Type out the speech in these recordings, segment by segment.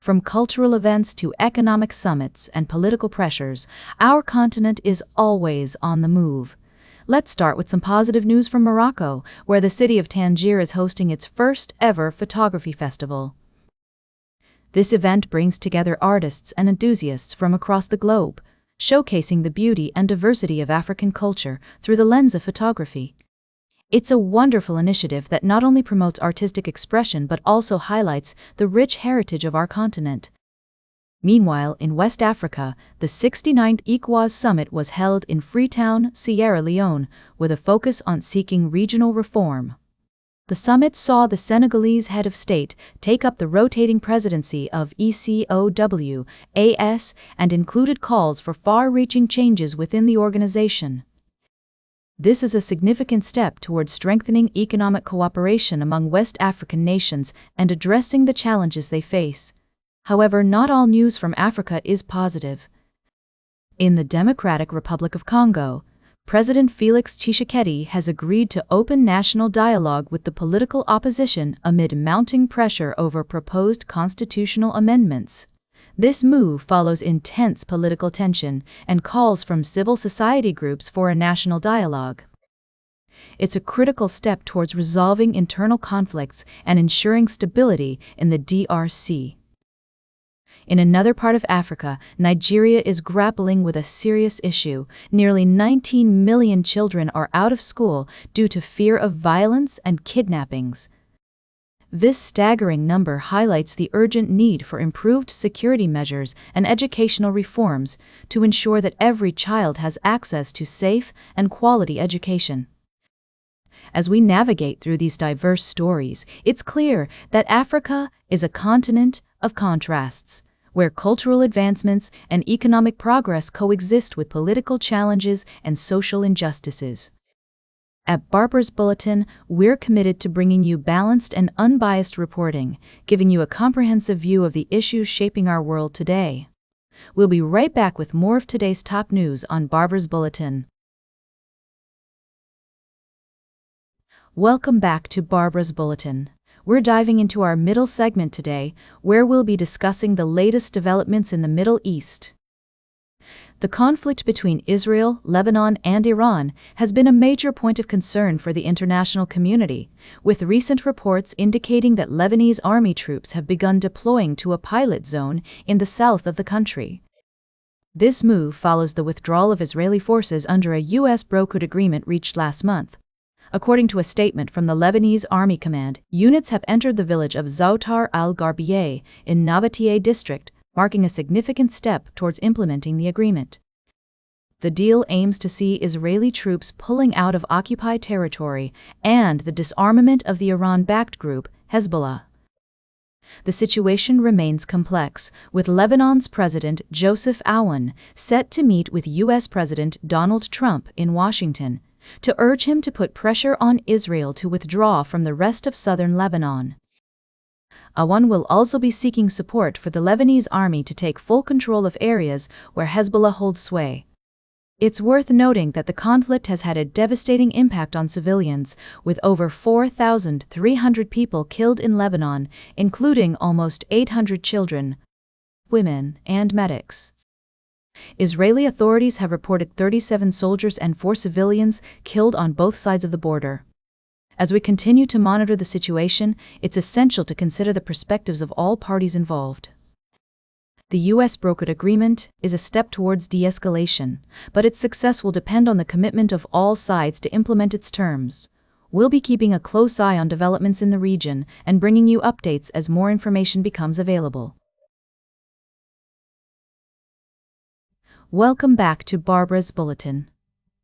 From cultural events to economic summits and political pressures, our continent is always on the move. Let's start with some positive news from Morocco, where the city of Tangier is hosting its first ever photography festival. This event brings together artists and enthusiasts from across the globe, showcasing the beauty and diversity of African culture through the lens of photography. It's a wonderful initiative that not only promotes artistic expression but also highlights the rich heritage of our continent. Meanwhile, in West Africa, the 69th ECOWAS summit was held in Freetown, Sierra Leone, with a focus on seeking regional reform. The summit saw the Senegalese head of state take up the rotating presidency of ECOWAS and included calls for far-reaching changes within the organization. This is a significant step towards strengthening economic cooperation among West African nations and addressing the challenges they face. However, not all news from Africa is positive. In the Democratic Republic of Congo, President Felix Tshisekedi has agreed to open national dialogue with the political opposition amid mounting pressure over proposed constitutional amendments. This move follows intense political tension and calls from civil society groups for a national dialogue. It's a critical step towards resolving internal conflicts and ensuring stability in the DRC. In another part of Africa, Nigeria is grappling with a serious issue. Nearly 19 million children are out of school due to fear of violence and kidnappings. This staggering number highlights the urgent need for improved security measures and educational reforms to ensure that every child has access to safe and quality education. As we navigate through these diverse stories, it's clear that Africa is a continent of contrasts, where cultural advancements and economic progress coexist with political challenges and social injustices. At Barbara's Bulletin, we're committed to bringing you balanced and unbiased reporting, giving you a comprehensive view of the issues shaping our world today. We'll be right back with more of today's top news on Barbara's Bulletin. Welcome back to Barbara's Bulletin. We're diving into our middle segment today, where we'll be discussing the latest developments in the Middle East. The conflict between Israel, Lebanon, and Iran has been a major point of concern for the international community, with recent reports indicating that Lebanese army troops have begun deploying to a pilot zone in the south of the country. This move follows the withdrawal of Israeli forces under a U.S.-brokered agreement reached last month. According to a statement from the Lebanese Army Command, units have entered the village of Zoutar al-Gharbiyeh in Nabatieh district, marking a significant step towards implementing the agreement. The deal aims to see Israeli troops pulling out of occupied territory and the disarmament of the Iran-backed group, Hezbollah. The situation remains complex, with Lebanon's President Joseph Aoun set to meet with U.S. President Donald Trump in Washington to urge him to put pressure on Israel to withdraw from the rest of southern Lebanon. Aoun will also be seeking support for the Lebanese army to take full control of areas where Hezbollah holds sway. It's worth noting that the conflict has had a devastating impact on civilians, with over 4,300 people killed in Lebanon, including almost 800 children, women, and medics. Israeli authorities have reported 37 soldiers and 4 civilians killed on both sides of the border. As we continue to monitor the situation, it's essential to consider the perspectives of all parties involved. The U.S.-brokered agreement is a step towards de-escalation, but its success will depend on the commitment of all sides to implement its terms. We'll be keeping a close eye on developments in the region and bringing you updates as more information becomes available. Welcome back to Barbara's Bulletin.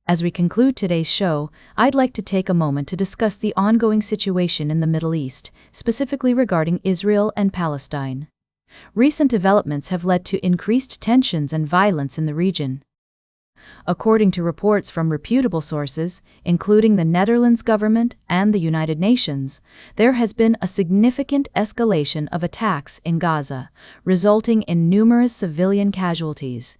As we conclude today's show, I'd like to take a moment to discuss the ongoing situation in the Middle East, specifically regarding Israel and Palestine. Recent developments have led to increased tensions and violence in the region. According to reports from reputable sources, including the Netherlands government and the United Nations, there has been a significant escalation of attacks in Gaza, resulting in numerous civilian casualties.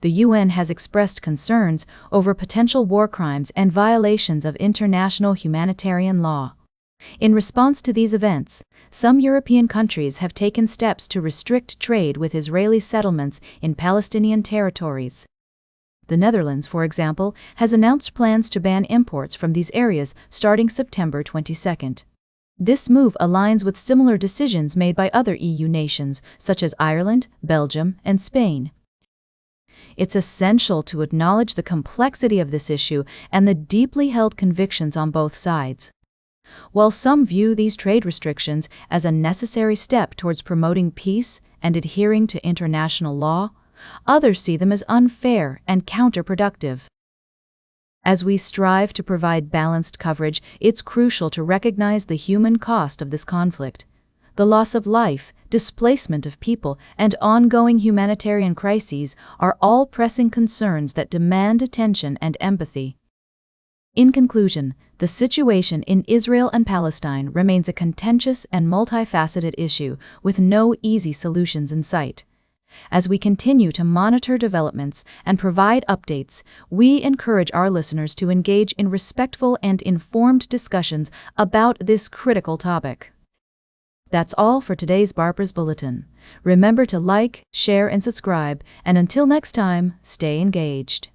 The UN has expressed concerns over potential war crimes and violations of international humanitarian law. In response to these events, some European countries have taken steps to restrict trade with Israeli settlements in Palestinian territories. The Netherlands, for example, has announced plans to ban imports from these areas starting September 22. This move aligns with similar decisions made by other EU nations, such as Ireland, Belgium, and Spain. It's essential to acknowledge the complexity of this issue and the deeply held convictions on both sides. While some view these trade restrictions as a necessary step towards promoting peace and adhering to international law, others see them as unfair and counterproductive. As we strive to provide balanced coverage, it's crucial to recognize the human cost of this conflict. The loss of life, displacement of people, and ongoing humanitarian crises are all pressing concerns that demand attention and empathy. In conclusion, the situation in Israel and Palestine remains a contentious and multifaceted issue with no easy solutions in sight. As we continue to monitor developments and provide updates, we encourage our listeners to engage in respectful and informed discussions about this critical topic. That's all for today's Barbara's Bulletin. Remember to like, share, and subscribe, and until next time, stay engaged.